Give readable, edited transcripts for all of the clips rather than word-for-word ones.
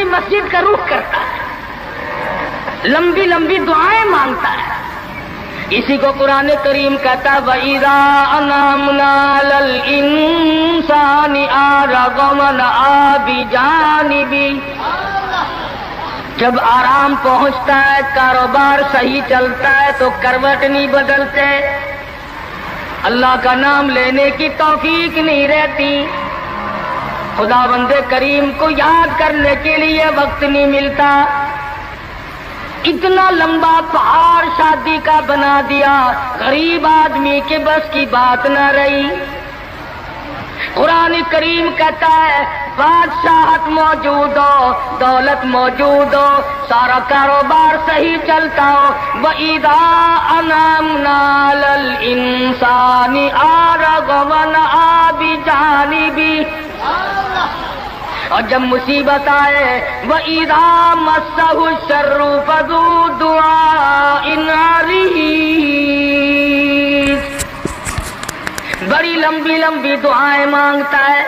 اپنی مسجد کا رخ کرتا ہے، لمبی لمبی دعائیں مانگتا ہے. اسی کو قرآن کریم کہتا ہے وَإِذَا أَنْعَمْنَا عَلَى الْإِنسَانِ أَعْرَضَ وَنَأَىٰ بِجَانِبِهِ. جب آرام پہنچتا ہے، کاروبار صحیح چلتا ہے تو کروٹ نہیں بدلتے، اللہ کا نام لینے کی توفیق نہیں رہتی، خدا بندے کریم کو یاد کرنے کے لیے وقت نہیں ملتا. اتنا لمبا پہاڑ شادی کا بنا دیا، غریب آدمی کے بس کی بات نہ رہی. قرآن کریم کہتا ہے بادشاہت موجود ہو، دولت موجود ہو، سارا کاروبار صحیح چلتا ہو، وَإِذَا أَنْعَمْنَا عَلَى الْإِنسَانِ أَعْرَضَ وَنَأَىٰ بِجَانِبِهِ. اور جب مصیبت آئے وَإِذَا مَسَّهُ الشَّرُّ فَذُو دُعَاءٍ عَرِيضٍ. بڑی لمبی لمبی دعائیں مانگتا ہے،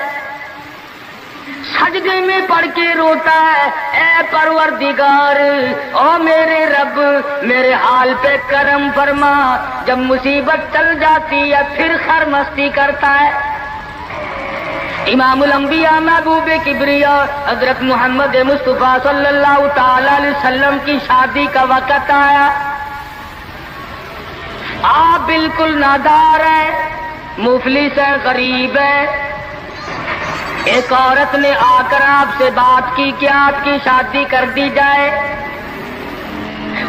سجدے میں پڑھ کے روتا ہے اے پروردگار، او میرے رب میرے حال پہ کرم فرما. جب مصیبت چل جاتی ہے پھر خرمستی کرتا ہے. امام الانبیاء محبوب کبریا حضرت محمد مصطفیٰ صلی اللہ تعالی علیہ وسلم کی شادی کا وقت آیا، آپ بالکل نادار ہیں، مفلس ہیں، غریب ہیں. ایک عورت نے آ کر آپ سے بات کی کہ آپ کی شادی کر دی جائے.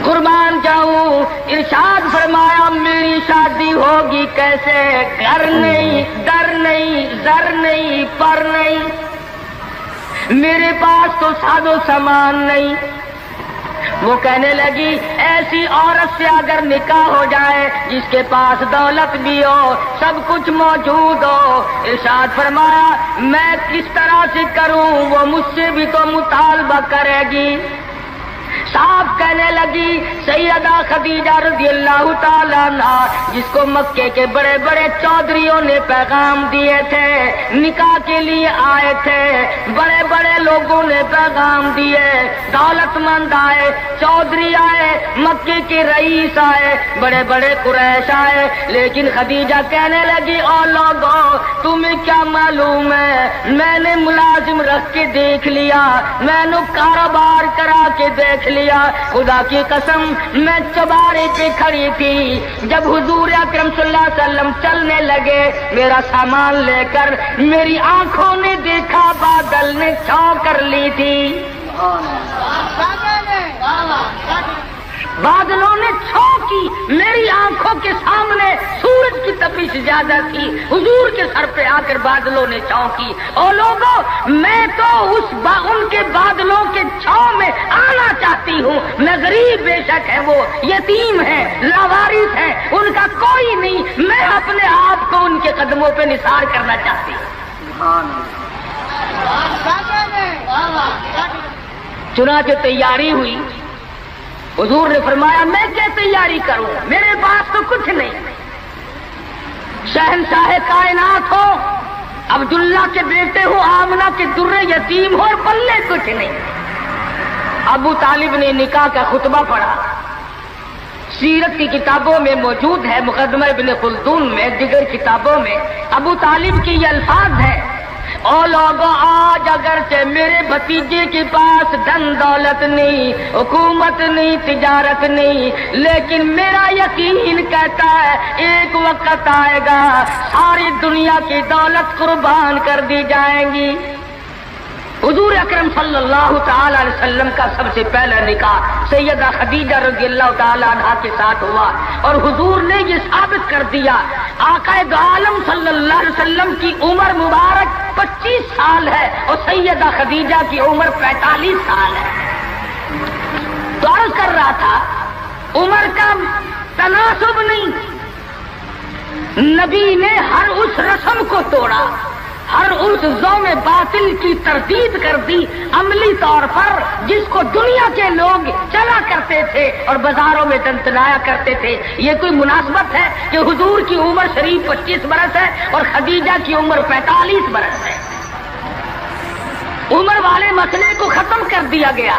قربان جاؤں، ارشاد فرمایا میری شادی ہوگی کیسے؟ گھر نہیں، در نہیں، زر نہیں، پر نہیں، میرے پاس تو ساز و سامان نہیں. وہ کہنے لگی ایسی عورت سے اگر نکاح ہو جائے جس کے پاس دولت بھی ہو، سب کچھ موجود ہو، ارشاد فرمایا میں کس طرح سے کروں؟ وہ مجھ سے بھی تو مطالبہ کرے گی. صاحب کہنے لگی سیدہ خدیجہ رضی اللہ تعالیٰ عنہ، جس کو مکے کے بڑے بڑے چودھریوں نے پیغام دیے تھے، نکاح کے لیے آئے تھے، بڑے بڑے لوگوں نے پیغام دیے، دولت مند آئے، چودھری آئے، مکے کے رئیس آئے، بڑے بڑے قریش آئے، لیکن خدیجہ کہنے لگی او لوگوں تمہیں کیا معلوم ہے، میں نے ملازم رکھ کے دیکھ لیا، میں نے کاروبار کرا کے دیکھ لیا، خدا کی قسم میں چوبارے پہ کھڑی تھی، جب حضور اکرم صلی اللہ علیہ وسلم چلنے لگے میرا سامان لے کر، میری آنکھوں نے دیکھا بادل نے چھاؤ کر لی تھی، بادلوں نے چھو کی، میری آنکھوں کے سامنے سورج کی تپش زیادہ تھی، حضور کے سر پہ آ کر بادلوں نے چھاؤ کی. اور لوگوں میں تو ان کے بادلوں کے چھاؤ میں آنا چاہتی ہوں. میں غریب بے شک ہے، وہ یتیم ہے، لاوارث ہے، ان کا کوئی نہیں، میں اپنے آپ کو ان کے قدموں پہ نثار کرنا چاہتی ہوں. چنانچہ تیاری ہوئی. حضور نے فرمایا میں کیا تیاری کروں، میرے پاس تو کچھ نہیں. شہنشاہ کائنات ہو، عبداللہ کے بیٹے ہو، آمنہ کے در یتیم ہو، اور پلے کچھ نہیں. ابو طالب نے نکاح کا خطبہ پڑھا، سیرت کی کتابوں میں موجود ہے، مقدمہ ابن خلدون میں، دیگر کتابوں میں ابو طالب کی یہ الفاظ ہے او لوگوں آج اگرچہ میرے بھتیجے کے پاس دھن دولت نہیں، حکومت نہیں، تجارت نہیں، لیکن میرا یقین کہتا ہے ایک وقت آئے گا ساری دنیا کی دولت قربان کر دی جائیں گی. حضور اکرم صلی اللہ تعالی علیہ وسلم کا سب سے پہلا نکاح سیدہ خدیجہ رضی اللہ تعالی عنہا کے ساتھ ہوا، اور حضور نے یہ ثابت کر دیا آقا دو عالم صلی اللہ علیہ وسلم کی عمر مبارک 25 سال ہے اور سیدہ خدیجہ کی عمر 45 سال ہے. تو عرض کر رہا تھا عمر کا تناسب نہیں، نبی نے ہر اس رسم کو توڑا، ہر اس ذوم باطل کی تردید کر دی عملی طور پر، جس کو دنیا کے لوگ چلا کرتے تھے اور بازاروں میں تنتنایا کرتے تھے. یہ کوئی مناسبت ہے کہ حضور کی عمر شریف 25 برس ہے اور خدیجہ کی عمر 45 برس ہے؟ عمر والے مسئلے کو ختم کر دیا گیا.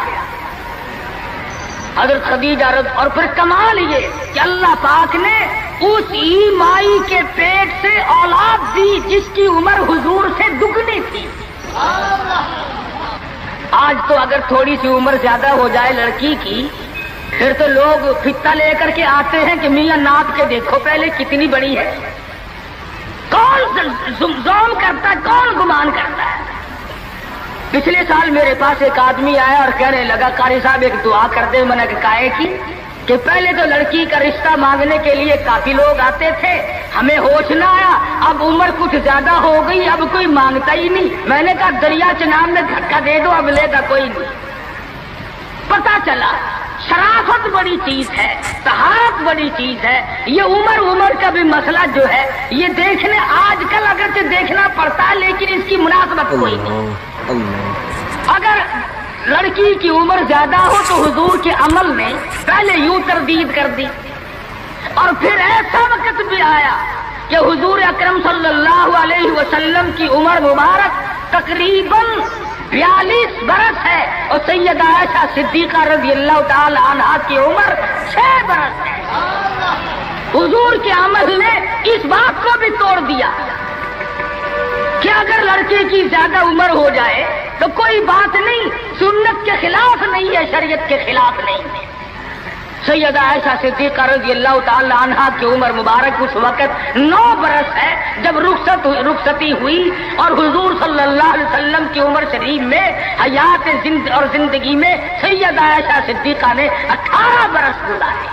حضرت خدیجہ اور پھر کمال یہ کہ اللہ پاک نے اس مائی کے پیٹ سے اولاد دی جس کی عمر حضور سے دگنی تھی. آج تو اگر تھوڑی سی عمر زیادہ ہو جائے لڑکی کی پھر تو لوگ فتا لے کر کے آتے ہیں کہ میاں ناپ کے دیکھو پہلے کتنی بڑی ہے. کون زوم کرتا ہے, کون گمان کرتا ہے. پچھلے سال میرے پاس ایک آدمی آیا اور کہنے لگا قاری صاحب ایک دعا کر دے. میں نے کہا کی کہ پہلے تو لڑکی کا رشتہ مانگنے کے لیے کافی لوگ آتے تھے, ہمیں ہوش نہ آیا, اب عمر کچھ زیادہ ہو گئی, اب کوئی مانگتا ہی نہیں. میں نے کہا دریا چناب میں دھکا دے دو, اب لے گا کوئی نہیں. پتا چلا شرافت بڑی چیز ہے, طہارت بڑی چیز ہے. یہ عمر کا بھی مسئلہ جو ہے یہ دیکھنے آج کل اگرچہ دیکھنا پڑتا ہے لیکن اس کی مناسبت کوئی نہیں. اگر لڑکی کی عمر زیادہ ہو تو حضور کے عمل نے پہلے یوں تردید کر دی, اور پھر ایسا وقت بھی آیا کہ حضور اکرم صلی اللہ علیہ وسلم کی عمر مبارک تقریباً 42 برس ہے اور سیدہ عائشہ صدیقہ رضی اللہ تعالی عنہا کی عمر 6 برس ہے. حضور کے عمل نے اس بات کو بھی توڑ دیا کہ اگر لڑکے کی زیادہ عمر ہو جائے تو کوئی بات نہیں, سنت کے خلاف نہیں ہے, شریعت کے خلاف نہیں ہے. سیدہ عائشہ صدیقہ رضی اللہ تعالی عنہا کی عمر مبارک اس وقت 9 برس ہے جب رخصتی ہوئی, اور حضور صلی اللہ علیہ وسلم کی عمر شریف میں حیات اور زندگی میں سیدہ عائشہ صدیقہ نے 18 برس گزارے.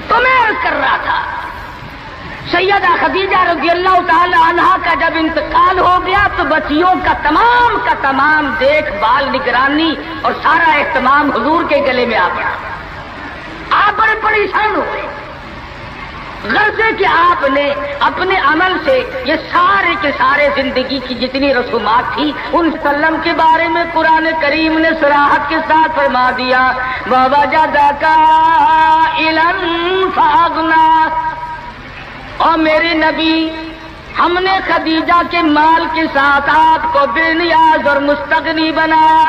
تو میں عرض کر رہا تھا سیدہ خدیجہ رضی اللہ تعالی عنہا کا جب انتقال ہو گیا تو بچیوں کا تمام دیکھ بھال, نگرانی اور سارا اہتمام حضور کے گلے میں آ گیا. آپ بڑے پریشان ہوئے, غرضے کہ آپ نے اپنے عمل سے یہ سارے کے سارے زندگی کی جتنی رسومات تھی ان سلم کے بارے میں قرآن کریم نے صراحت کے ساتھ فرما دیا, وَوَجَدَكَ عَائِلًا فَأَغْنَىٰ. اور میرے نبی ہم نے خدیجہ کے مال کے ساتھ آپ کو بے نیاز اور مستغنی بنایا.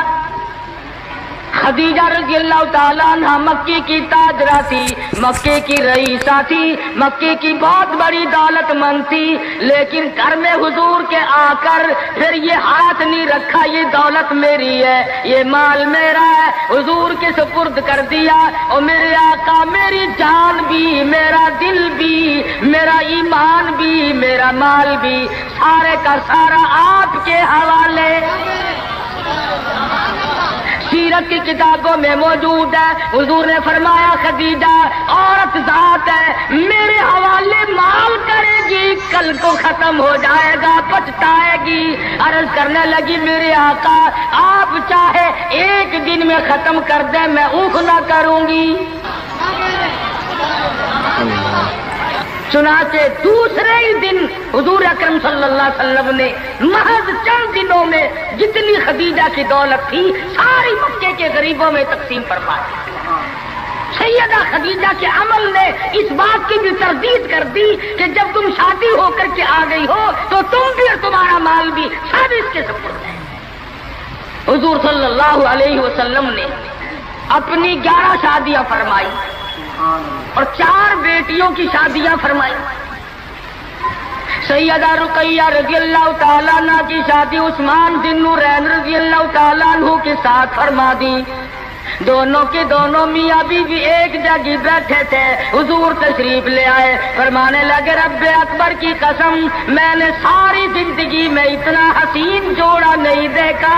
خدیجہ رضی اللہ تعالیٰ عنہ مکے کی تاجرہ تھی, مکے کی رئیسہ تھی, مکے کی بہت بڑی دولت مند تھی, لیکن گھر میں حضور کے آ کر پھر یہ ہاتھ نہیں رکھا یہ دولت میری ہے, یہ مال میرا ہے, حضور کے سپرد کر دیا. اور میرے آقا میری جان بھی, میرا دل بھی, میرا ایمان بھی, میرا مال بھی, سارے کا سارا آپ کے حوالے. سیرت کی کتابوں میں موجود ہے, حضور نے فرمایا خدیجہ عورت ذات ہے, میرے حوالے مال کرے گی, کل کو ختم ہو جائے گا, پچھتائے گی. عرض کرنے لگی میرے آقا آپ چاہے ایک دن میں ختم کر دیں میں اوف نہ کروں گی. چنانچہ دوسرے ہی دن حضور اکرم صلی اللہ علیہ وسلم نے محض چند دنوں میں جتنی خدیجہ کی دولت تھی ساری مکے کے غریبوں میں تقسیم فرما دی. سیدہ خدیجہ کے عمل نے اس بات کی بھی تردید کر دی کہ جب تم شادی ہو کر کے آ گئی ہو تو تم بھی اور تمہارا مال بھی سب اس کے سپرد ہے. حضور صلی اللہ علیہ وسلم نے اپنی 11 شادیاں فرمائی اور 4 بیٹیوں کی شادیاں فرمائی. سیدہ رقیہ رضی اللہ تعالیٰ عنہ کی شادی عثمان ذی النورین رضی اللہ تعالیٰ عنہ کے ساتھ فرما دی. دونوں کے دونوں میاں بیوی ایک جگہ بیٹھے تھے, حضور تشریف لے آئے, فرمانے لگے رب اکبر کی قسم میں نے ساری زندگی میں اتنا حسین جوڑا نہیں دیکھا.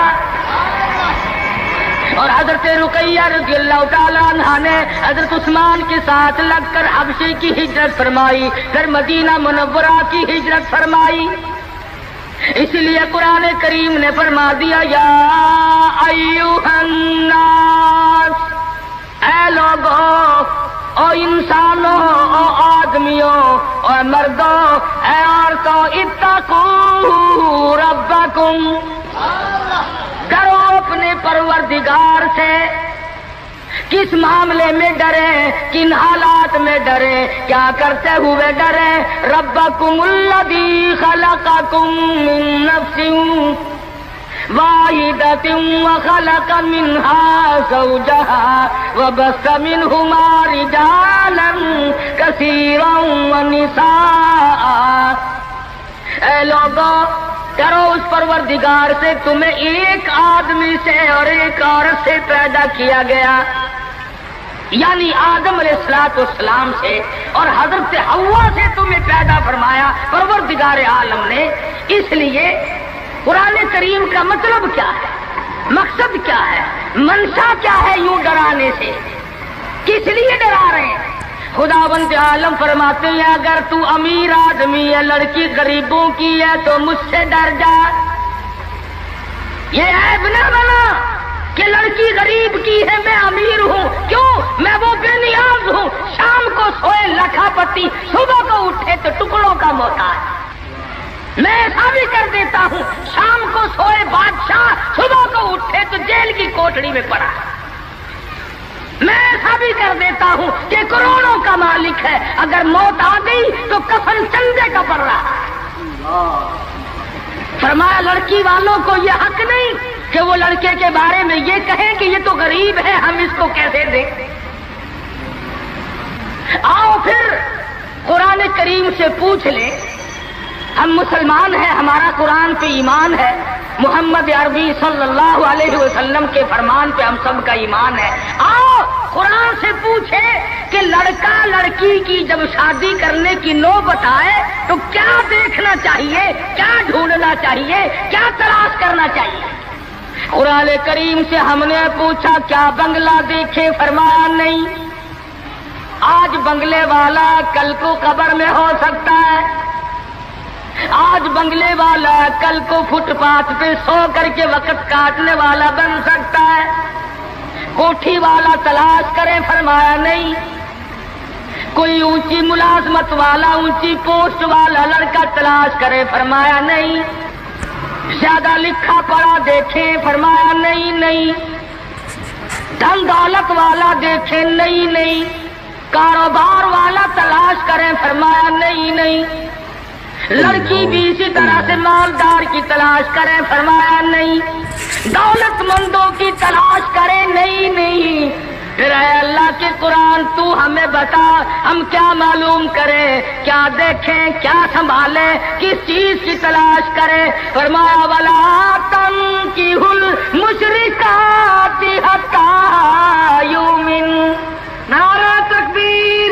اور حضرت رقیہ رضی اللہ تعالیٰ عنہ نے حضرت عثمان کے ساتھ لگ کر حبشے کی ہجرت فرمائی, پھر مدینہ منورہ کی ہجرت فرمائی. اس لیے قرآن کریم نے فرما دیا یا ایھا الناس, اے لوگوں, او انسانوں, او آدمیوں, او مردوں, اے عورتوں, اتقوا ربکم, ڈرو اپنے پروردگار سے. کس معاملے میں ڈریں, کن حالات میں ڈریں, کیا کرتے ہوئے ڈریں؟ ربکم الذی خلقکم من نفس واحدة وخلق منها زوجها وبث منهما رجالا كثيرا ونساء۔ اے لوگوں، کرو اس پروردگار سے تمہیں ایک آدمی سے اور ایک عورت سے پیدا کیا گیا، یعنی آدم علیہ السلام سے اور حضرت حوا سے تمہیں پیدا فرمایا پروردگار عالم نے۔ اس لیے قرآن کریم کا مطلب کیا ہے، مقصد کیا ہے، منشا کیا ہے یوں ڈرانے سے، کس لیے ڈرا رہے ہیں؟ خداوند عالم فرماتے ہیں اگر تو امیر آدمی ہے، لڑکی غریبوں کی ہے تو مجھ سے ڈر جا۔ یہ عیب نہ بنا کہ لڑکی غریب کی ہے میں امیر ہوں، کیوں؟ میں وہ بے نیاز ہوں، شام کو سوئے لکھا پتی، صبح کو اٹھے تو ٹکڑوں کا محتاج۔ میں ایسا بھی کر دیتا ہوں، شام کو سوئے بادشاہ، صبح کو اٹھے تو جیل کی کوٹڑی میں پڑا۔ میں ایسا بھی کر دیتا ہوں کہ کروڑوں کا مالک ہے، اگر موت آ گئی تو کفن چندے کا پڑ رہا۔ فرمایا لڑکی والوں کو یہ حق نہیں کہ وہ لڑکے کے بارے میں یہ کہیں کہ یہ تو غریب ہے، ہم اس کو کیسے دیں۔ آؤ پھر قرآن کریم سے پوچھ لیں، ہم مسلمان ہیں، ہمارا قرآن پہ ایمان ہے، محمد عربی صلی اللہ علیہ وسلم کے فرمان پہ ہم سب کا ایمان ہے۔ آؤ قرآن سے پوچھے کہ لڑکا لڑکی کی جب شادی کرنے کی نوبت آئے تو کیا دیکھنا چاہیے، کیا ڈھونڈنا چاہیے، کیا تلاش کرنا چاہیے۔ قرآن کریم سے ہم نے پوچھا کیا بنگلہ دیکھے، فرمایا نہیں۔ آج بنگلے والا کل کو قبر میں ہو سکتا ہے، آج بنگلے والا کل کو فٹ پاتھ پہ سو کر کے وقت کاٹنے والا بن سکتا ہے۔ کوٹھی والا تلاش کرے، فرمایا نہیں۔ کوئی اونچی ملازمت والا، اونچی پوسٹ والا لڑکا تلاش کرے، فرمایا نہیں۔ زیادہ لکھا پڑھا دیکھیں، فرمایا نہیں۔ دھن دولت والا دیکھیں، نہیں۔ کاروبار والا تلاش کریں، فرمایا نہیں۔ لڑکی بھی اسی طرح سے مالدار کی تلاش کریں، فرمایا نہیں۔ دولت مندوں کی تلاش کریں، نہیں۔ پھر اے اللہ کے قرآن تو ہمیں بتا ہم کیا معلوم کریں، کیا دیکھیں، کیا سنبھالیں، کس چیز کی تلاش کریں۔ فرمایا وَلَا تَنكِحُوا الْمُشْرِكَاتِ حَتَّىٰ يُؤْمِنَّ۔ نعرہ تکبیر۔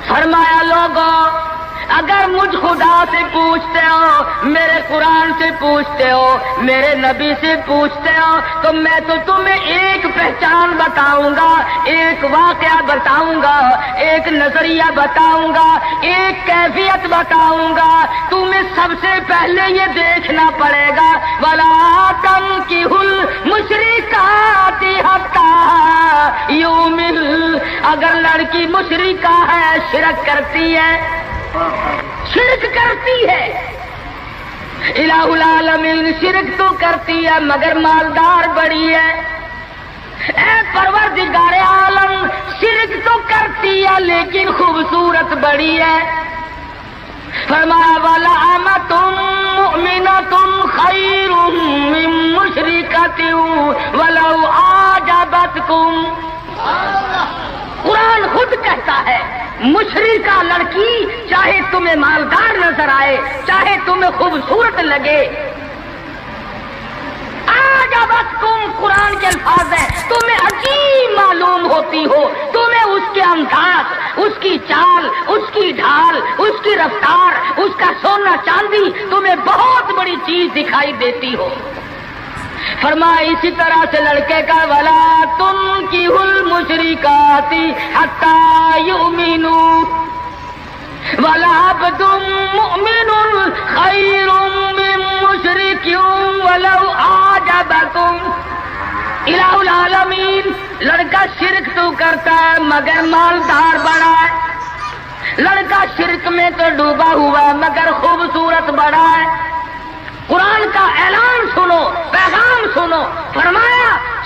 فرمایا لوگوں اگر مجھ خدا سے پوچھتے ہو، میرے قرآن سے پوچھتے ہو، میرے نبی سے پوچھتے ہو تو میں تو تمہیں ایک پہچان بتاؤں گا، ایک واقعہ بتاؤں گا، ایک نظریہ بتاؤں گا، ایک کیفیت بتاؤں گا۔ تمہیں سب سے پہلے یہ دیکھنا پڑے گا وَلَا تَنكِحُوا الْمُشْرِكَاتِ حَتَّىٰ يُؤْمِنَّ۔ اگر لڑکی مشرکہ ہے، شرک کرتی ہے، الہ العالمین شرک تو کرتی ہے مگر مالدار بڑی ہے۔ اے پروردگار عالم شرک تو کرتی ہے لیکن خوبصورت بڑی ہے۔ فرمایا وَلَأَمَةٌ مُؤْمِنَةٌ خَيْرٌ مِّن مُشْرِكَةٍ وَلَوْ أَعْجَبَتْكُمْ۔ قرآن خود کہتا ہے مشرکہ لڑکی چاہے تمہیں مالدار نظر آئے، چاہے تمہیں خوبصورت لگے، أَعْجَبَتْكُمْ قرآن کے الفاظ ہیں، تمہیں عجیب معلوم ہوتی ہو، تمہیں اس کے انداز، اس کی چال، اس کی ڈھال، اس کی رفتار، اس کا سونا چاندی تمہیں بہت بڑی چیز دکھائی دیتی ہو۔ فرمایا اسی طرح سے لڑکے کا وَلَا تُنكِحُوا الْمُشْرِكَاتِ حَتَّىٰ يُؤْمِنُوا وَلَعَبْدٌ مُؤْمِنٌ خَيْرٌ مِّن مُشْرِكٍ وَلَوْ أَعْجَبَكُمْ۔ الہ العالمین لڑکا شرک تو کرتا ہے مگر مالدار بڑا ہے، لڑکا شرک میں تو ڈوبا ہوا ہے مگر خوبصورت بڑا ہے۔ قرآن کا اعلان سنو، پیغام سنو۔ فرمایا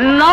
9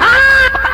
7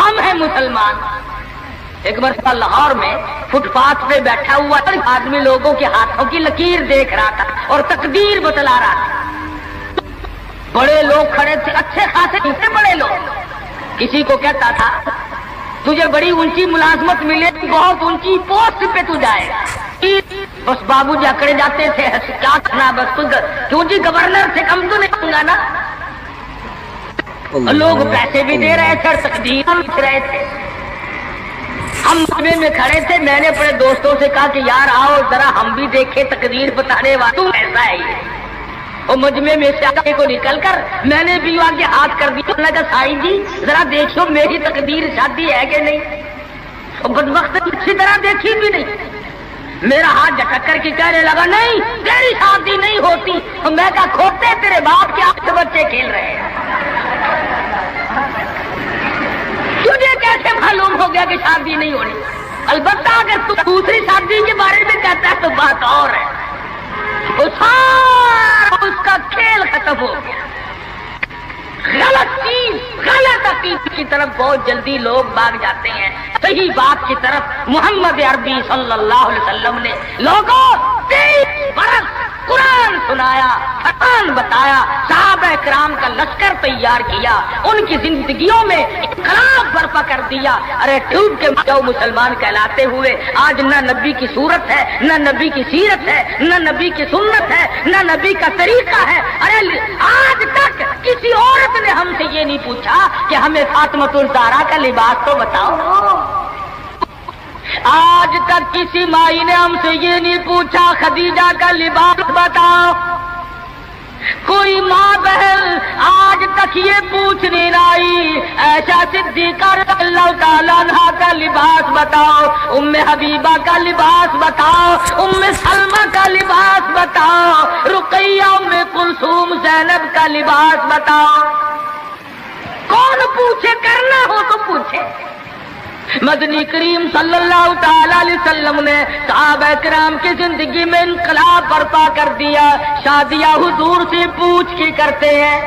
ہم ہیں مسلمان۔ ایک مرتبہ لاہور میں فٹ پاتھ پہ بیٹھا ہوا آدمی لوگوں کے ہاتھوں کی لکیر دیکھ رہا تھا اور تقدیر بتلا رہا تھا۔ بڑے لوگ کھڑے تھے، اچھے خاصے بڑے لوگ۔ کسی کو کہتا تھا تجھے بڑی اونچی ملازمت ملے، بہت اونچی پوسٹ پہ تو جائے گا۔ بس بابو جی اکڑے جاتے تھے، کیا کرنا بس کیوں جی گورنر سے کم تو نہیں ہوں گا نا۔ لوگ پیسے بھی دے رہے تھے اور تقدیر لکھ رہے تھے۔ ہم مجمع میں کھڑے تھے، میں نے اپنے دوستوں سے کہا کہ یار آؤ ذرا ہم بھی دیکھیں تقدیر بتانے والا ایسا ہے یہ۔ اور مجمع میں سے آگے کو نکل کر میں نے بھی آگے ہاتھ کر دیا، میں نے کہا سائی جی ذرا دیکھو میری تقدیر شادی ہے کہ نہیں۔ اور بدبخت اچھی طرح دیکھی بھی نہیں۔ میرا ہاتھ جھٹک کر کے کہنے لگا نہیں تیری شادی نہیں ہوتی۔ اور میں کہا کھوتے تیرے باپ کے 8 بچے کھیل رہے ہیں، تجھے کیسے معلوم ہو گیا کہ شادی نہیں ہونی؟ البتہ اگر تو دوسری شادی کے بارے میں کہتا ہے تو بات اور ہے۔ اس کا کھیل ختم ہو گیا۔ غلط چیز، غلط عقیدے کی طرف بہت جلدی لوگ بھاگ جاتے ہیں، صحیح بات کی طرف محمد عربی صلی اللہ علیہ وسلم نے لوگوں 23 برس قرآن سنایا، قرآن بتایا، صحابہ کرام کا لشکر تیار کیا، ان کی زندگیوں میں انقلاب برپا کر دیا۔ ارے ڈوب کے جو مسلمان کہلاتے ہوئے آج نہ نبی کی صورت ہے، نہ نبی کی سیرت ہے، نہ نبی کی سنت ہے، نہ نبی کا طریقہ ہے۔ ارے آج تک کسی عورت نے ہم سے یہ نہیں پوچھا کہ ہمیں فاطمۃ الزہرا کا لباس تو بتاؤ۔ آج تک کسی مائی نے ہم سے یہ نہیں پوچھا خدیجہ کا لباس بتاؤ۔ کوئی ماں بہن آج تک یہ پوچھ نہیں رہی عائشہ صدیقہ رضی اللہ تعالیٰ عنہا کا لباس بتاؤ، ام حبیبہ کا لباس بتاؤ، ام سلمہ کا لباس بتاؤ، رقیہ ام کلثوم زینب کا لباس بتاؤ۔ کون پوچھے؟ کرنا ہو تو پوچھے۔ مدنی کریم صلی اللہ تعالی علیہ وسلم نے صحابہ کرام کی زندگی میں انقلاب برپا کر دیا۔ شادیاں حضور سے پوچھ کے کرتے ہیں۔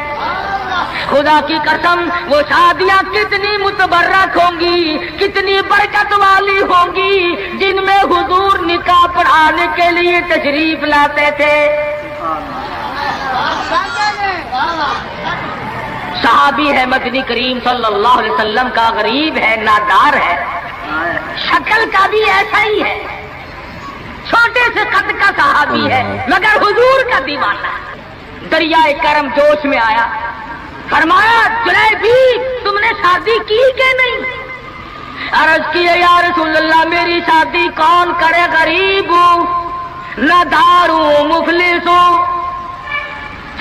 خدا کی قسم وہ شادیاں کتنی متبرک ہوں گی، کتنی برکت والی ہوں گی جن میں حضور نکاح پڑھانے کے لیے تشریف لاتے تھے۔ صحابی ہے مدنی کریم صلی اللہ علیہ وسلم کا، غریب ہے، نادار ہے، شکل کا بھی ایسا ہی ہے، چھوٹے سے قد کا صحابی ہے مگر حضور کا دیوانہ۔ دریائے کرم جوش میں آیا، فرمایا جلیبی تم نے شادی کی کہ نہیں؟ عرض کیے یا رسول اللہ میری شادی کون کرے، غریب ہوں، نادار ہوں، مفلس ہوں۔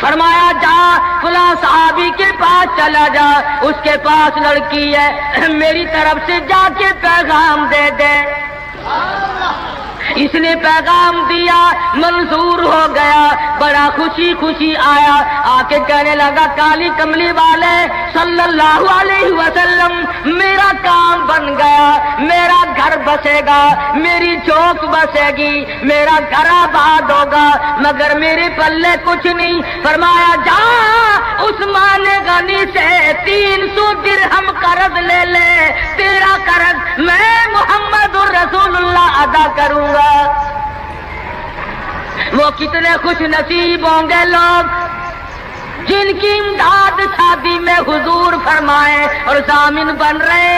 فرمایا جا فلاں صحابی کے پاس چلا جا، اس کے پاس لڑکی ہے، میری طرف سے جا کے پیغام دے دے۔ اس نے پیغام دیا، منظور ہو گیا، بڑا خوشی خوشی آیا، آ کے کہنے لگا کالی کملی والے صلی اللہ علیہ وسلم میرا کام بن گیا، میرا گھر بسے گا، میری چوک بسے گی، میرا گھر آباد ہوگا، مگر میرے پلے کچھ نہیں۔ فرمایا جا عثمان غنی سے 300 درہم قرض لے لے، تیرا قرض میں محمد الرسول اللہ ادا کروں گا۔ وہ کتنے خوش نصیب ہوں گے لوگ جن کی امداد شادی میں حضور فرمائے اور ضامن بن رہے۔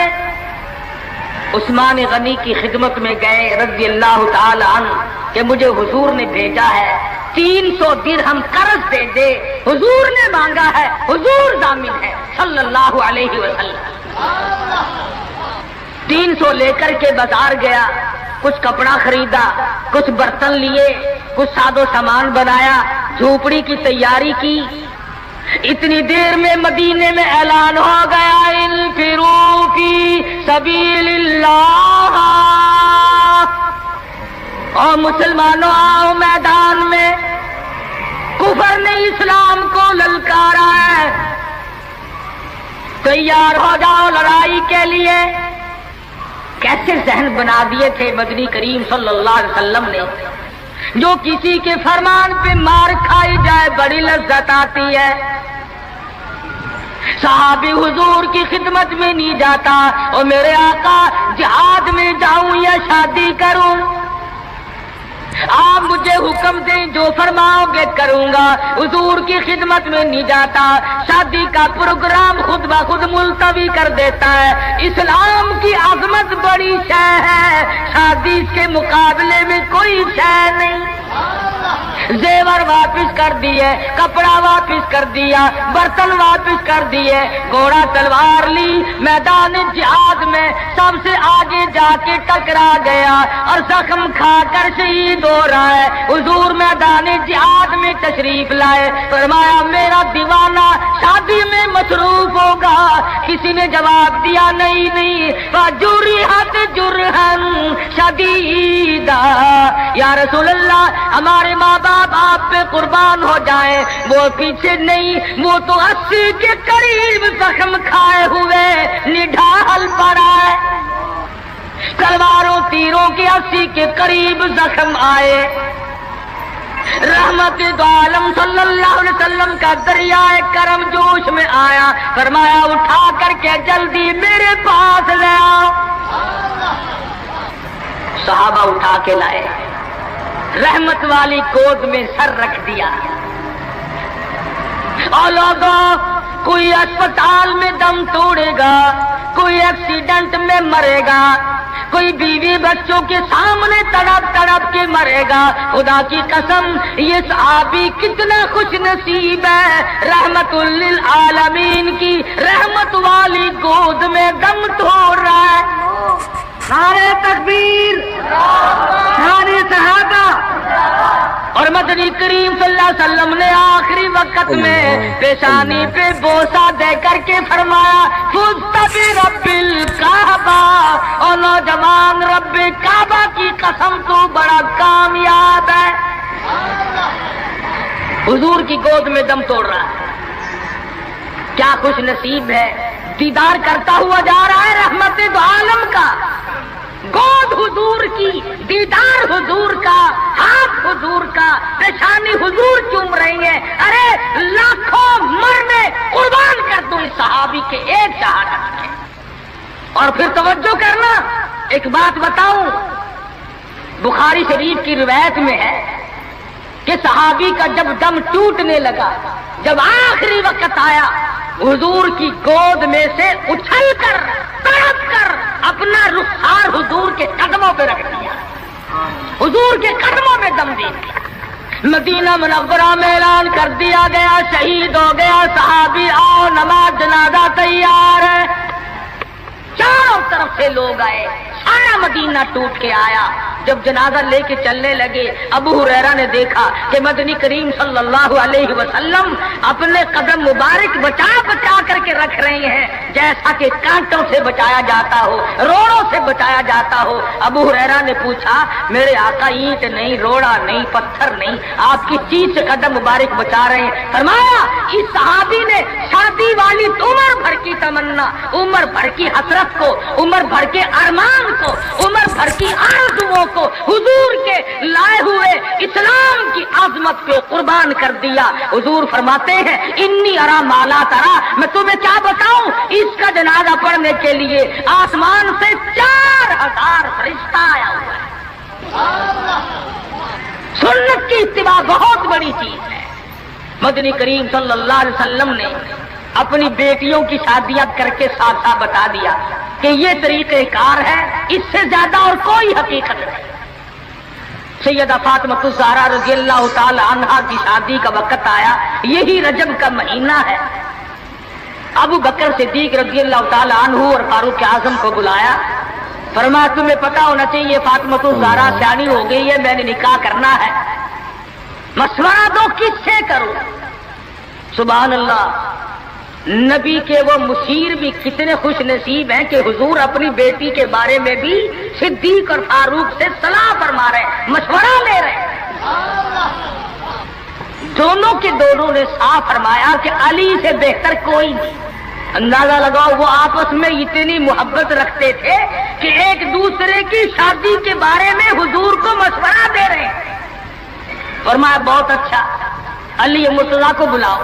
عثمان غنی کی خدمت میں گئے رضی اللہ تعالی عنہ کہ مجھے حضور نے بھیجا ہے، 300 درہم قرض دے دے، حضور نے مانگا ہے، حضور ضامن ہے صلی اللہ علیہ وسلم۔ 300 لے کر کے بازار گیا، کچھ کپڑا خریدا، کچھ برتن لیے، کچھ سادو سامان بنایا، جھوپڑی کی تیاری کی۔ اتنی دیر میں مدینے میں اعلان ہو گیا انفروا فی سبیل اللہ، اور مسلمانوں آؤ میدان میں، کفر نے اسلام کو للکارا ہے، تیار ہو جاؤ لڑائی کے لیے۔ کیسے ذہن بنا دیے تھے مدنی کریم صلی اللہ علیہ وسلم نے، جو کسی کے فرمان پہ مار کھائی جائے بڑی لذت آتی ہے۔ صحابی حضور کی خدمت میں نہیں جاتا اور میرے آقا جہاد میں جاؤں یا شادی کروں، آپ مجھے حکم دیں جو فرماؤ گے کروں گا۔ حضور کی خدمت میں نہیں جاتا، شادی کا پروگرام خود بخود ملتوی کر دیتا ہے۔ اسلام کی عظمت بڑی شے ہے، شادی کے مقابلے میں کوئی شے نہیں۔ زیور واپس کر دیے، کپڑا واپس کر دیا، برتن واپس کر دیے، گھوڑا تلوار لی، میدان جہاد میں سب سے آگے جا کے ٹکرا گیا اور زخم کھا کر شہید ہو رہا ہے۔ حضور میدان جہاد میں تشریف لائے، فرمایا میرا دیوانہ شادی میں مصروف ہوگا۔ کسی نے جواب دیا نہیں، فجرحت جرحا شدیدا، یا رسول اللہ ہمارے ماں باپ آپ پہ قربان ہو جائیں، وہ پیچھے نہیں، وہ تو 80 کے قریب زخم کھائے ہوئے نڈھال پڑا ہے، تلواروں تیروں کے 80 کے قریب زخم آئے۔ رحمت دو عالم صلی اللہ علیہ وسلم کا دریائے کرم جوش میں آیا، فرمایا اٹھا کر کے جلدی میرے پاس لے آؤ۔ صحابہ اٹھا کے لائے، رحمت والی گود میں سر رکھ دیا۔ اور لوگوں، کوئی اسپتال میں دم توڑے گا، کوئی ایکسیڈنٹ میں مرے گا، کوئی بیوی بچوں کے سامنے تڑپ تڑپ کے مرے گا۔ خدا کی قسم یہ صحابی کتنا خوش نصیب ہے، رحمت للعالمین کی رحمت والی گود میں دم توڑ رہا ہے۔ نعرہ تکبیر، نعرہ صحابہ۔ اور مدنی کریم صلی اللہ علیہ وسلم نے آخری وقت میں پیشانی پہ بوسہ دے کر کے فرمایا فزت برب الکعبہ، اور نوجوان رب کعبہ کی قسم تو بڑا کامیاب ہے۔ حضور کی گود میں دم توڑ رہا ہے، کیا خوش نصیب ہے، دیدار کرتا ہوا جا رہا ہے رحمت دو عالم کا، گود حضور کی، دیدار حضور کا، ہاتھ حضور کا، پیشانی حضور چوم رہی ہے۔ ارے لاکھوں مرنے قربان کر دوں اس صحابی کے ایک شہادت کے۔ اور پھر توجہ کرنا، ایک بات بتاؤں، بخاری شریف کی روایت میں ہے کہ صحابی کا جب دم ٹوٹنے لگا، جب آخری وقت آیا، حضور کی گود میں سے اچھل کر تڑپ کر اپنا رخسار حضور کے قدموں پہ رکھ دیا، حضور کے قدموں میں دم دے دیا۔ مدینہ منورہ میں اعلان کر دیا گیا شہید ہو گیا صحابی، آؤ نماز جنازہ تیار ہے۔ چاروں طرف سے لوگ آئے، سارا مدینہ ٹوٹ کے آیا۔ جب جنازہ لے کے چلنے لگے، ابو ہریرہ نے دیکھا کہ مدنی کریم صلی اللہ علیہ وسلم اپنے قدم مبارک بچا بچا کر کے رکھ رہے ہیں، جیسا کہ کانٹوں سے بچایا جاتا ہو، روڑوں سے بچایا جاتا ہو۔ ابو ہریرہ نے پوچھا میرے آقا اینٹ نہیں، روڑا نہیں، پتھر نہیں، آپ کس چیز سے قدم مبارک بچا رہے ہیں؟ فرمایا اس صحابی نے شادی والی عمر بھر کی تمنا، عمر بھر کی حسرت کو، عمر بھر کے ارمان کو، عمر بھر کی آرزوؤں کو حضور کے لائے ہوئے اسلام کی عظمت پہ قربان کر دیا۔ حضور فرماتے ہیں انی ارا مالا ترا، میں تمہیں کیا بتاؤں، اس کا جنازہ پڑھنے کے لیے آسمان سے 4000 فرشتہ آیا ہوا ہے۔ سنت کی اتباع بہت بڑی چیز ہے۔ مدنی کریم صلی اللہ علیہ وسلم نے اپنی بیٹیوں کی شادیاں کر کے ساتھ ساتھ بتا دیا کہ یہ طریقہ کار ہے، اس سے زیادہ اور کوئی حقیقت نہیں۔ سیدہ فاطمہ الزہرا رضی اللہ تعالی عنہا کی شادی کا وقت آیا، یہی رجب کا مہینہ ہے۔ ابو بکر صدیق رضی اللہ تعالی عنہ اور فاروق اعظم کو بلایا، فرمایا تمہیں پتا ہونا چاہیے فاطمہ الزہرا سیانی ہو گئی ہے، میں نے نکاح کرنا ہے، مشورہ دو کس سے کروں؟ سبحان اللہ، نبی کے وہ مشیر بھی کتنے خوش نصیب ہیں کہ حضور اپنی بیٹی کے بارے میں بھی صدیق اور فاروق سے صلاح فرما رہے ہیں، مشورہ لے رہے ہیں۔ دونوں کے دونوں نے صاف فرمایا کہ علی سے بہتر کوئی نہیں۔ اندازہ لگاؤ وہ آپس میں اتنی محبت رکھتے تھے کہ ایک دوسرے کی شادی کے بارے میں حضور کو مشورہ دے رہے ہیں۔ فرمایا بہت اچھا، علی مرتضیٰ کو بلاؤ۔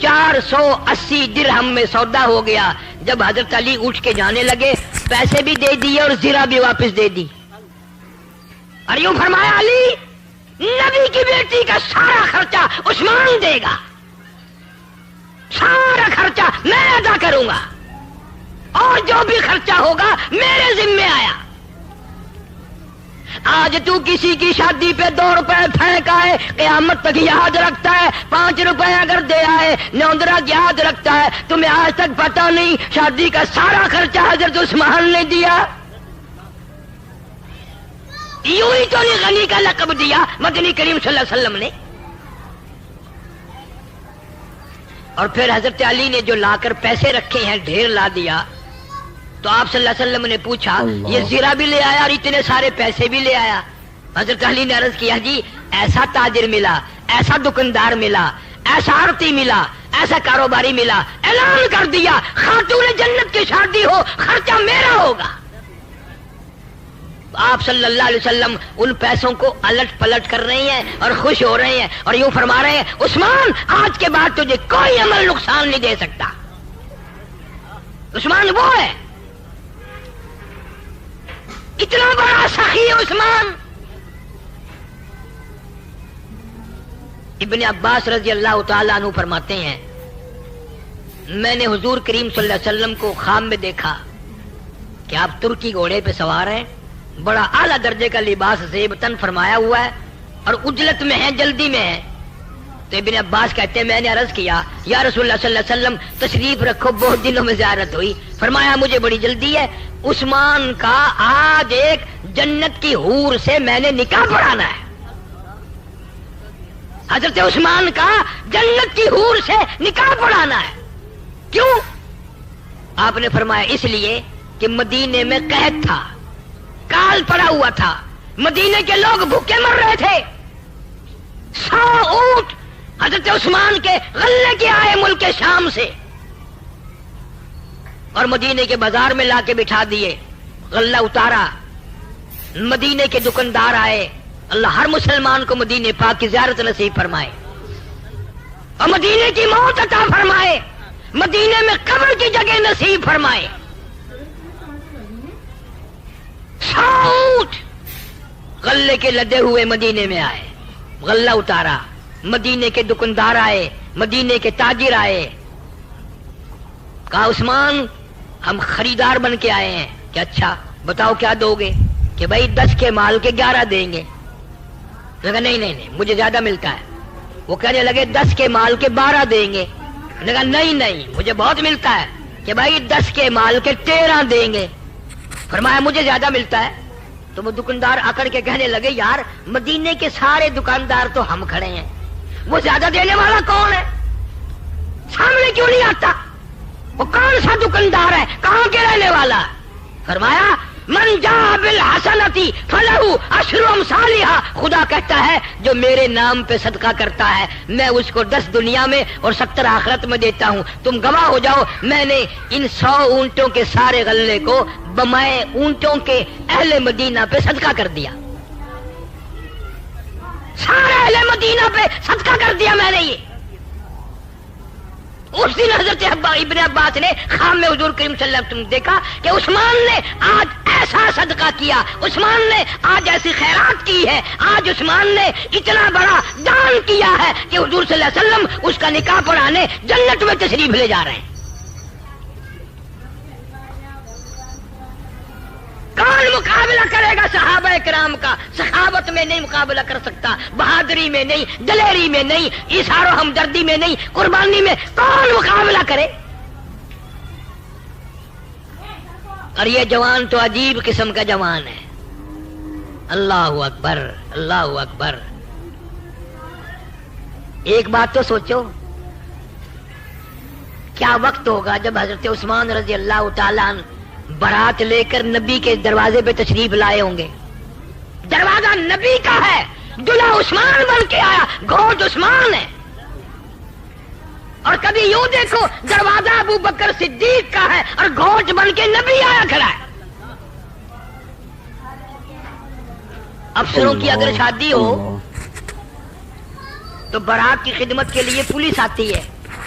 480 درہم میں سودا ہو گیا. جب حضرت علی اٹھ کے جانے لگے پیسے بھی دے دیے اور زرہ بھی واپس دے دی. اور یوں فرمایا علی نبی کی بیٹی کا سارا خرچہ عثمان دے گا, سارا خرچہ میں ادا کروں گا, اور جو بھی خرچہ ہوگا میرے ذمے آیا. آج تو کسی کی شادی پہ 2 روپے پھینک آئے قیامت تک یاد رکھتا ہے, 5 روپے اگر دے آئے نوندرا یاد رکھتا ہے. تمہیں آج تک پتا نہیں شادی کا سارا خرچہ حضرت عثمان نے دیا. یوں ہی تو نہیں غنی کا لقب دیا مدنی کریم صلی اللہ علیہ وسلم نے. اور پھر حضرت علی نے جو لا کر پیسے رکھے ہیں ڈھیر لا دیا. تو آپ صلی اللہ علیہ وسلم نے پوچھا یہ زیرہ بھی لے آیا اور اتنے سارے پیسے بھی لے آیا؟ حضرت علی نے عرض کیا جی ایسا تاجر ملا, ایسا دکاندار ملا, ایسا آڑتی ملا, ایسا کاروباری ملا, اعلان کر دیا خاتون جنت کی شادی ہو خرچہ میرا ہوگا. آپ صلی اللہ علیہ وسلم ان پیسوں کو الٹ پلٹ کر رہے ہیں اور خوش ہو رہے ہیں اور یوں فرما رہے ہیں عثمان آج کے بعد تجھے کوئی عمل نقصان نہیں دے سکتا. عثمان وہ ہے, اتنا بڑا سخی عثمان. ابن عباس رضی اللہ تعالیٰ عنہ فرماتے ہیں میں نے حضور کریم صلی اللہ علیہ وسلم کو خواب میں دیکھا کہ آپ ترکی گھوڑے پہ سوار ہیں, بڑا اعلیٰ درجے کا لباس زیب تن فرمایا ہوا ہے اور اجلت میں ہے, جلدی میں ہے. تو ابن عباس کہتے ہیں میں نے عرض کیا یا رسول اللہ صلی اللہ علیہ وسلم تشریف رکھو, بہت دنوں میں زیارت ہوئی. فرمایا مجھے بڑی جلدی ہے, عثمان کا آج ایک جنت کی حور سے میں نے نکاح پڑھانا ہے. حضرت عثمان کا جنت کی حور سے نکاح پڑھانا ہے. کیوں؟ آپ نے فرمایا اس لیے کہ مدینے میں قحط تھا, کال پڑا ہوا تھا, مدینے کے لوگ بھوکے مر رہے تھے. 100 اونٹ حضرت عثمان کے غلے کے آئے ملک شام سے اور مدینے کے بازار میں لا کے بٹھا دیے, غلہ اتارا. مدینے کے دکاندار آئے, اللہ ہر مسلمان کو مدینے پاک کی زیارت نصیب فرمائے اور مدینے کی موت عطا فرمائے, مدینے میں قبر کی جگہ نصیب فرمائے. 100 اونٹ غلے کے لدے ہوئے مدینے میں آئے, غلہ اتارا. مدینے کے دکاندار آئے, مدینے کے تاجر آئے. کہا عثمان ہم خریدار بن کے آئے ہیں. کہ اچھا بتاؤ کیا دو گے؟ کہ بھائی 10 کے مال کے 11 دیں گے. کہا نہیں مجھے زیادہ ملتا ہے. وہ کہنے لگے 10 کے مال کے 12 دیں گے. کہا نہیں مجھے بہت ملتا ہے. کہ بھائی 10 کے مال کے 13 دیں گے. فرمایا مجھے زیادہ ملتا ہے. تو وہ دکاندار اکڑ کے کہنے لگے یار مدینے کے سارے دکاندار تو ہم کھڑے ہیں, وہ زیادہ دینے والا کون ہے؟ سامنے کیوں نہیں آتا؟ وہ کون سا دکاندار ہے, کہاں کے رہنے والا؟ فرمایا من جاء بالحسنتی فلہ عشر امثالھا. خدا کہتا ہے جو میرے نام پہ صدقہ کرتا ہے میں اس کو 10 دنیا میں اور 70 آخرت میں دیتا ہوں. تم گواہ ہو جاؤ میں نے ان 100 اونٹوں کے سارے غلے کو بمائے اونٹوں کے اہل مدینہ پہ صدقہ کر دیا. سارے اہل مدینہ پہ صدقہ کر دیا میں نے. یہ اس دن حضرت ابن عباس نے خواب میں حضور کریم صلی اللہ علیہ وسلم دیکھا کہ عثمان نے آج ایسا صدقہ کیا, عثمان نے آج ایسی خیرات کی ہے, آج عثمان نے اتنا بڑا دان کیا ہے کہ حضور صلی اللہ علیہ وسلم اس کا نکاح پڑھانے جنت میں تشریف لے جا رہے ہیں. کون مقابلہ کرے گا صحابہ کرام کا؟ سخاوت میں نہیں مقابلہ کر سکتا, بہادری میں نہیں, دلیری میں نہیں, ایثار و ہمدردی میں نہیں, قربانی میں کون مقابلہ کرے؟ اور یہ جوان تو عجیب قسم کا جوان ہے. اللہ اکبر اللہ اکبر. ایک بات تو سوچو کیا وقت ہوگا جب حضرت عثمان رضی اللہ تعالیٰ عنہ برات لے کر نبی کے دروازے پہ تشریف لائے ہوں گے. دروازہ نبی کا ہے, دلہا عثمان بن کے آیا, گھوٹ عثمان ہے. اور کبھی یوں دیکھو دروازہ ابو بکر صدیق کا ہے اور گھوٹ بن کے نبی آیا کھڑا ہے. افسروں کی اگر شادی ہو تو برات کی خدمت کے لیے پولیس آتی ہے,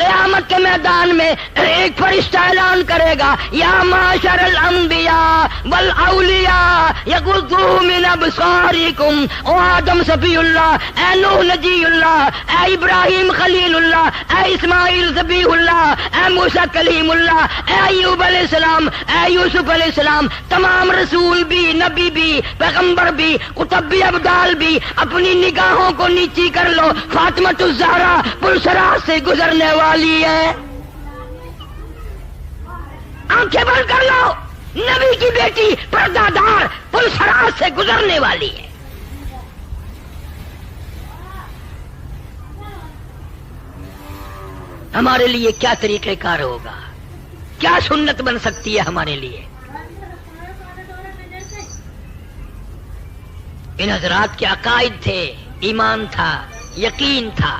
قیامت کے میدان میں ایک فرشتہ اعلان کرے گا یا معاشر الانبیاء والاولیاء یغضوا من ابصارکم، او آدم صفی اللہ، اے نوح نجی اللہ، اے ابراہیم خلیل اللہ، اے اسماعیل ذبیح اللہ، اے موسیٰ کلیم اللہ، اے ایوب علیہ السلام، اے یوسف علیہ السلام، تمام رسول بھی، نبی بھی، پیغمبر بھی، کتب بھی، ابدال بھی، اپنی نگاہوں کو نیچی کر لو، فاطمۃ الزہرا پلسرات سے گزرنے والی ہے، آنکھیں بند کر لو، نبی کی بیٹی پردہ دار پلسرات سے گزرنے والی ہے۔ ہمارے لیے کیا طریقہ کار ہوگا، کیا سنت بن سکتی ہے ہمارے لیے؟ ان حضرات کے عقائد تھے، ایمان تھا، یقین تھا۔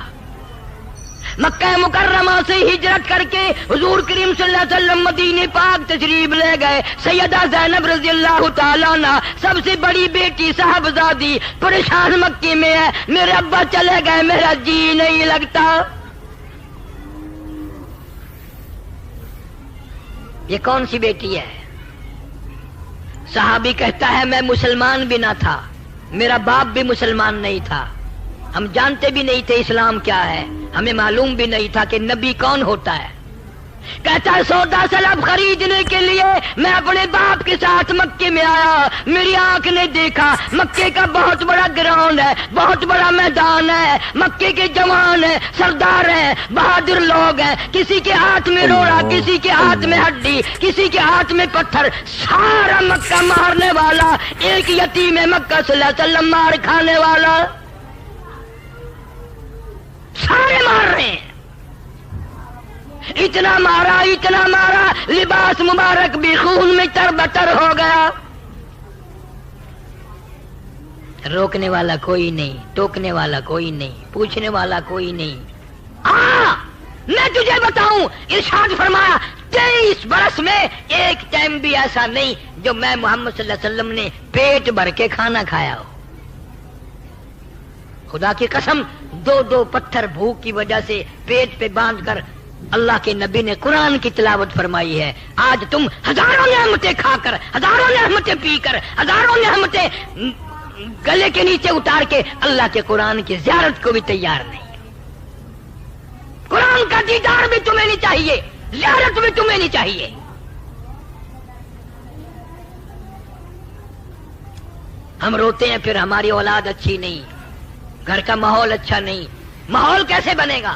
مکہ مکرمہ سے ہجرت کر کے حضور کریم صلی اللہ علیہ وسلم مدینے پاک تشریف لے گئے۔ سیدہ زینب رضی اللہ تعالیٰ عنہ سب سے بڑی بیٹی صاحبزادی پریشان مکے میں ہے، میرے ابا چلے گئے، میرا جی نہیں لگتا۔ یہ کون سی بیٹی ہے؟ صحابی کہتا ہے میں مسلمان بھی نہ تھا، میرا باپ بھی مسلمان نہیں تھا، ہم جانتے بھی نہیں تھے اسلام کیا ہے، ہمیں معلوم بھی نہیں تھا کہ نبی کون ہوتا ہے۔ کہتا ہے سودا سلب خریدنے کے لیے میں اپنے باپ کے ساتھ مکے میں آیا، میری آنکھ نے دیکھا مکے کا بہت بڑا گراؤنڈ ہے، بہت بڑا میدان ہے، مکے کے جوان ہیں، سردار ہیں، بہادر لوگ ہیں، کسی کے ہاتھ میں روڑا، کسی کے ہاتھ میں ہڈی، کسی کے ہاتھ میں پتھر، سارا مکہ مارنے والا، ایک یتیم مکہ صلی اللہ علیہ وسلم مار کھانے والا، سارے مار رہے ہیں، اتنا مارا لباس مبارک بھی خون میں تربتر ہو گیا۔ روکنے والا کوئی نہیں، ٹوکنے والا کوئی نہیں، پوچھنے والا کوئی نہیں۔ میں تجھے بتاؤں، ارشاد فرمایا 23 برس میں ایک ٹائم بھی ایسا نہیں جو میں محمد صلی اللہ علیہ وسلم نے پیٹ بھر کے کھانا کھایا ہو۔ خدا کی قسم، 2 پتھر بھوک کی وجہ سے پیٹ پہ باندھ کر اللہ کے نبی نے قرآن کی تلاوت فرمائی ہے۔ آج تم ہزاروں نعمتیں کھا کر، ہزاروں نعمتیں پی کر، ہزاروں نعمتیں گلے کے نیچے اتار کے اللہ کے قرآن کی زیارت کو بھی تیار نہیں۔ قرآن کا دیدار بھی تمہیں نہیں چاہیے، زیارت بھی تمہیں نہیں چاہیے۔ ہم روتے ہیں پھر ہماری اولاد اچھی نہیں، گھر کا ماحول اچھا نہیں۔ ماحول کیسے بنے گا؟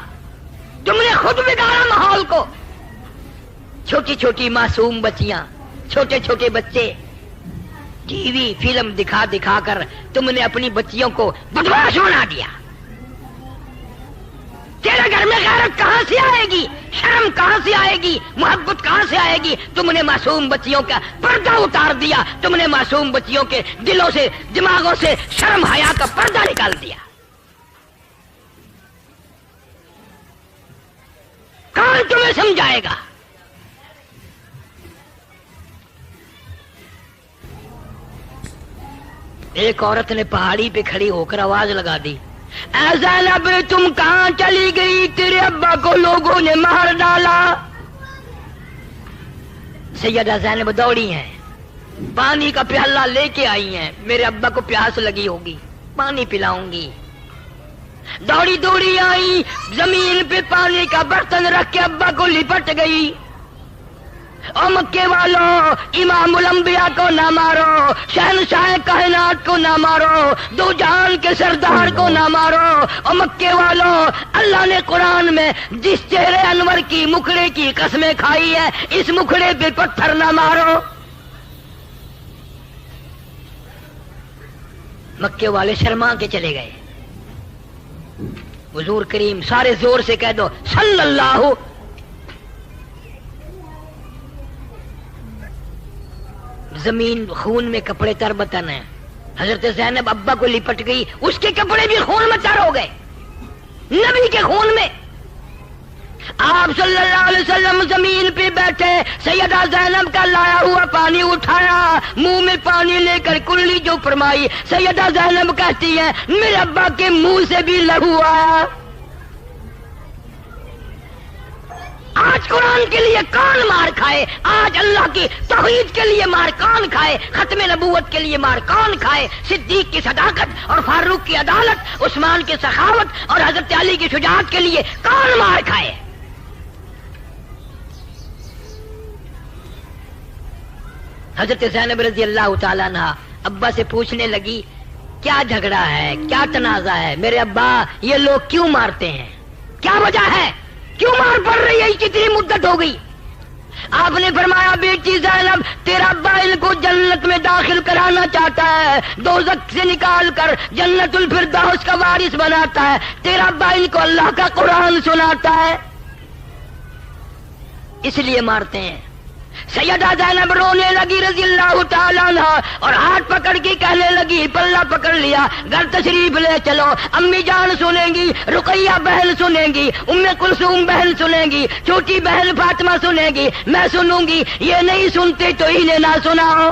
تم نے خود بگاڑا ماحول کو۔ چھوٹی چھوٹی معصوم بچیاں، چھوٹے چھوٹے بچے، ٹی وی فلم دکھا دکھا کر تم نے اپنی بچیوں کو بدمعاش بنا دیا۔ تیرے گھر میں غیرت کہاں سے آئے گی؟ شرم کہاں سے آئے گی؟ محبت کہاں سے آئے گی؟ تم نے معصوم بچیوں کا پردہ اتار دیا، تم نے معصوم بچیوں کے دلوں سے، دماغوں سے شرم حیا کا پردہ نکال دیا۔ کون تمہیں سمجھائے گا؟ ایک عورت نے پہاڑی پہ کھڑی ہو کر آواز لگا دی، اے زینب تم کہاں چلی گئی؟ تیرے ابا کو لوگوں نے مار ڈالا۔ سیدہ زینب دوڑی ہیں، پانی کا پیالہ لے کے آئی ہیں، میرے ابا کو پیاس لگی ہوگی، پانی پلاؤں گی۔ دوڑی دوڑی آئی، زمین پہ پانی کا برتن رکھ کے ابا کو لپٹ گئی۔ او مکے والوں، امام الانبیاء کو نہ مارو، شہنشاہ کائنات کو نہ مارو، دو جہان کے سردار کو نہ مارو۔ او مکے والوں، اللہ نے قرآن میں جس چہرے انور کی مکھڑے کی قسمیں کھائی ہے، اس مکھڑے پہ پتھر نہ مارو۔ مکے والے شرما کے چلے گئے۔ حضور کریم سارے زور سے کہہ دو صلی اللہ۔ زمین خون میں کپڑے تربتن ہیں۔ حضرت زینب ابا کو لپٹ گئی، اس کے کپڑے بھی خون میں تر ہو گئے، نبی کے خون میں۔ آپ صلی اللہ علیہ وسلم زمین پہ بیٹھے، سیدہ زینب کا لایا ہوا پانی اٹھایا، منہ میں پانی لے کر کلی جو فرمائی، سیدہ زینب کہتی ہے میرے ابا کے منہ سے بھی لہو آیا۔ آج قرآن کے لیے کون مار کھائے؟ آج اللہ کی توحید کے لیے مار کون کھائے؟ ختم نبوت کے لیے مار کون کھائے؟ صدیق کی صداقت اور فاروق کی عدالت، عثمان کی سخاوت اور حضرت علی کی شجاعت کے لیے کون مار کھائے؟ حضرت زینب رضی اللہ تعالیٰ عنہ ابا سے پوچھنے لگی کیا جھگڑا ہے، کیا تنازع ہے؟ میرے ابا یہ لوگ کیوں مارتے ہیں؟ کیا وجہ ہے؟ کیوں مار پڑ رہی ہے؟ کتنی مدت ہو گئی؟ آپ نے فرمایا بیٹی زینب تیرا ابا ان کو جنت میں داخل کرانا چاہتا ہے، دوزخ سے نکال کر جنت الفردوس کا وارث بناتا ہے، تیرا ابا ان کو اللہ کا قرآن سناتا ہے، اس لیے مارتے ہیں۔ سیدہ زینب رونے لگی رضی اللہ تعالیٰ عنہ اور ہاتھ پکڑ کے کہنے لگی، پلہ پکڑ لیا، گھر تشریف لے چلو، امی جان سنیں گی، رقیہ بہن سنیں گی، ام کلثوم بہن سنیں گی، چھوٹی بہن فاطمہ سنیں گی، میں سنوں گی، یہ نہیں سنتے تو انہیں نہ سناؤ۔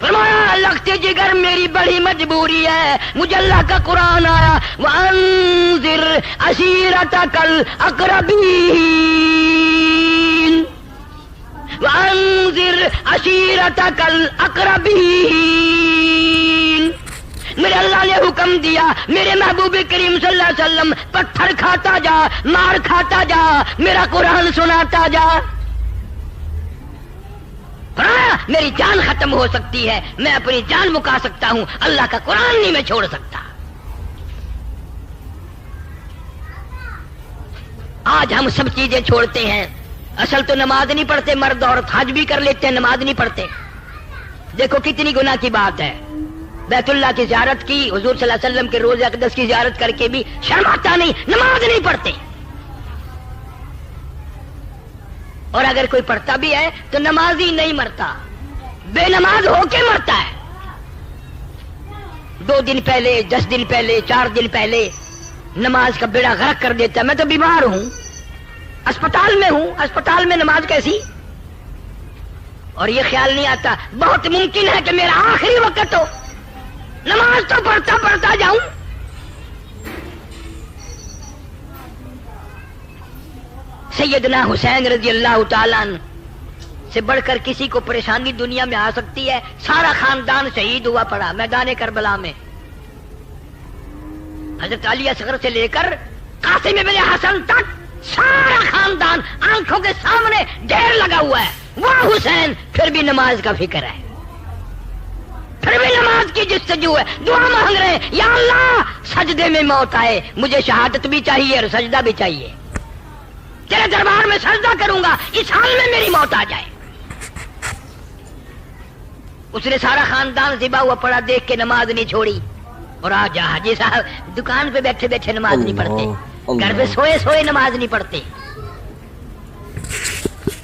فرمایا لگتے جگر میری بڑی مجبوری ہے، مجھے اللہ کا قرآن آیا وَأَنذِرْ عَشِيرَتَكَ الْأَقْرَبِينَ وَأَنذِرْ عَشِيرَتَكَ الْأَقْرَبِينَ۔ میرے اللہ نے حکم دیا میرے محبوب کریم صلی اللہ علیہ وسلم پتھر کھاتا جا، مار کھاتا جا، میرا قرآن سناتا جا۔ میری جان ختم ہو سکتی ہے، میں اپنی جان مکا سکتا ہوں، اللہ کا قرآن نہیں میں چھوڑ سکتا۔ آج ہم سب چیزیں چھوڑتے ہیں، اصل تو نماز نہیں پڑھتے، مرد عورت حج بھی کر لیتے ہیں، نماز نہیں پڑھتے۔ دیکھو کتنی گناہ کی بات ہے، بیت اللہ کی زیارت کی، حضور صلی اللہ علیہ وسلم کے روضہ اقدس کی زیارت کر کے بھی شرم آتا نہیں، نماز نہیں پڑھتے۔ اور اگر کوئی پڑھتا بھی ہے تو نمازی نہیں مرتا، بے نماز ہو کے مرتا ہے۔ 2 دن پہلے، 10 دن پہلے، 4 دن پہلے نماز کا بیڑا غرق کر دیتا ہے۔ میں تو بیمار ہوں، اسپتال میں ہوں، اسپتال میں نماز کیسی؟ اور یہ خیال نہیں آتا بہت ممکن ہے کہ میرا آخری وقت ہو، نماز تو پڑھتا جاؤں۔ سیدنا حسین رضی اللہ تعالیٰ عنہ سے بڑھ کر کسی کو پریشانی دنیا میں آ سکتی ہے؟ سارا خاندان شہید ہوا پڑا میدان کربلا میں، حضرت علی اصغر سے لے کر قاسم ابن حسن تک سارا خاندان آنکھوں کے سامنے ڈھیر لگا ہوا ہے۔ وہ حسین پھر بھی نماز کا فکر ہے، پھر بھی نماز کی جستجو ہے، دعا مانگ رہے ہیں یا اللہ سجدے میں موت آئے، مجھے شہادت بھی چاہیے اور سجدہ بھی چاہیے، تیرے دربار میں سجدہ کروں گا، اس حال میں میری موت آ جائے۔ اس نے سارا خاندان ذبح ہوا پڑا دیکھ کے نماز نہیں چھوڑی، اور آج حاجی صاحب دکان پہ بیٹھے بیٹھے نماز نہیں پڑھتے، گھر پہ سوئے سوئے نماز نہیں پڑھتے۔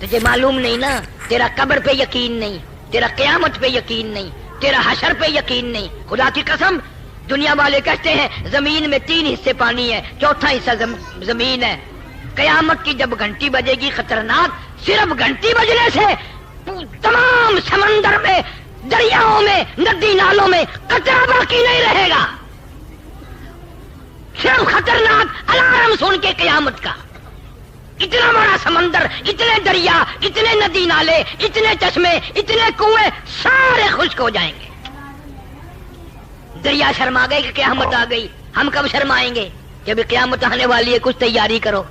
تجھے معلوم نہیں نا، تیرا قبر پہ یقین نہیں، تیرا قیامت پہ یقین نہیں، تیرا حشر پہ یقین نہیں۔ خدا کی قسم دنیا والے کہتے ہیں زمین میں 3 حصے پانی ہے، 4تھا حصہ زمین ہے۔ قیامت کی جب گھنٹی بجے گی خطرناک، صرف گھنٹی بجنے سے تمام سمندر میں، دریاؤں میں، ندی نالوں میں قطرہ باقی نہیں رہے گا، صرف خطرناک الارم سن کے قیامت کا۔ اتنا بڑا سمندر، اتنے دریا، اتنے ندی نالے، اتنے چشمے، اتنے کنویں سارے خشک ہو جائیں گے۔ دریا شرما گئے کہ قیامت آ گئی، ہم کب شرمائیں گے؟ جب قیامت آنے والی ہے کچھ تیاری کرو۔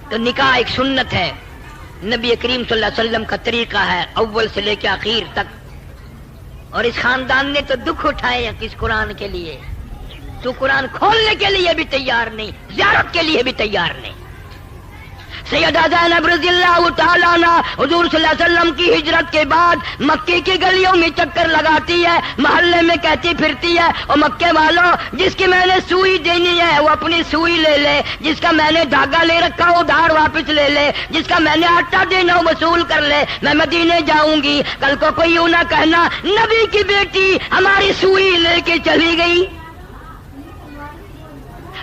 تو نکاح ایک سنت ہے، نبی کریم صلی اللہ علیہ وسلم کا طریقہ ہے اول سے لے کے آخر تک، اور اس خاندان نے تو دکھ اٹھائے ہیں اس قرآن کے لیے۔ تو قرآن کھولنے کے لیے بھی تیار نہیں، زیارت کے لیے بھی تیار نہیں۔ سیدہ زینب رضی اللہ تعالیٰ عنہ حضور صلی اللہ علیہ وسلم کی ہجرت کے بعد مکے کی گلیوں میں چکر لگاتی ہے، محلے میں کہتی پھرتی ہے اور مکے والوں جس کی میں نے سوئی دینی ہے وہ اپنی سوئی لے لے، جس کا میں نے دھاگا لے رکھا وہ دھار واپس لے لے، جس کا میں نے آٹا دینا وہ وصول کر لے، میں مدینے جاؤں گی، کل کو کوئی یوں نہ کہنا نبی کی بیٹی ہماری سوئی لے کے چلی گئی۔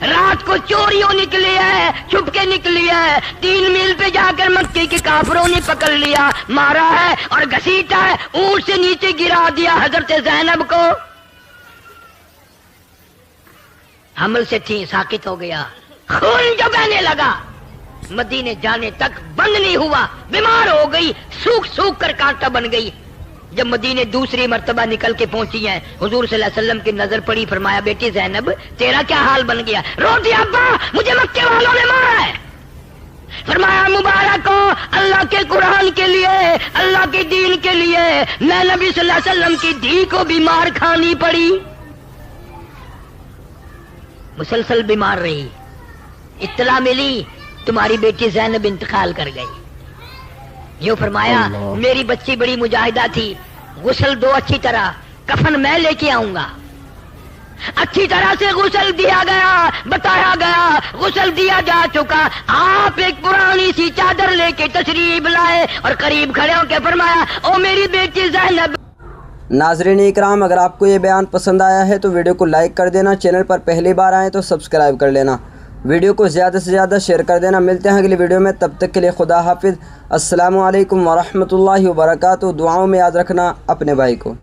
رات کو چوریوں نکلی ہے، چھپ کے نکلی ہے، 3 میل پہ جا کر مکے کے کافروں نے پکڑ لیا، مارا ہے اور گھسیٹا ہے، اونٹ سے نیچے گرا دیا حضرت زینب کو۔ حمل سے تھی ساکت ہو گیا، خون جو بہنے لگا مدینے جانے تک بند نہیں ہوا، بیمار ہو گئی، سوکھ سوکھ کر کانٹا بن گئی۔ جب مدینے دوسری مرتبہ نکل کے پہنچی ہیں، حضور صلی اللہ علیہ وسلم کی نظر پڑی، فرمایا بیٹی زینب تیرا کیا حال بن گیا؟ رو دیا ابا مجھے مکے والوں نے مارا ہے۔ فرمایا مبارک ہو اللہ کے قرآن کے لیے، اللہ کے دین کے لیے میں نبی صلی اللہ علیہ وسلم کی دھی کو بیمار کھانی پڑی، مسلسل بیمار رہی۔ اطلاع ملی تمہاری بیٹی زینب انتقال کر گئی۔ یوں فرمایا میری بچی بڑی مجاہدہ تھی، غسل دو اچھی طرح، کفن میں لے کے آؤں گا۔ اچھی طرح سے غسل دیا گیا، بتایا گیا، غسل دیا جا چکا۔ آپ ایک پرانی سی چادر لے کے تشریف لائے اور قریب کھڑے ہو کے فرمایا او میری بیٹی زینب۔ ناظرین اکرام، اگر آپ کو یہ بیان پسند آیا ہے تو ویڈیو کو لائک کر دینا، چینل پر پہلی بار آئیں تو سبسکرائب کر لینا، ویڈیو کو زیادہ سے زیادہ شیئر کر دینا۔ ملتے ہیں اگلی ویڈیو میں، تب تک کے لیے خدا حافظ۔ السلام علیکم ورحمۃ اللہ وبرکاتہ۔ دعاؤں میں یاد رکھنا اپنے بھائی کو۔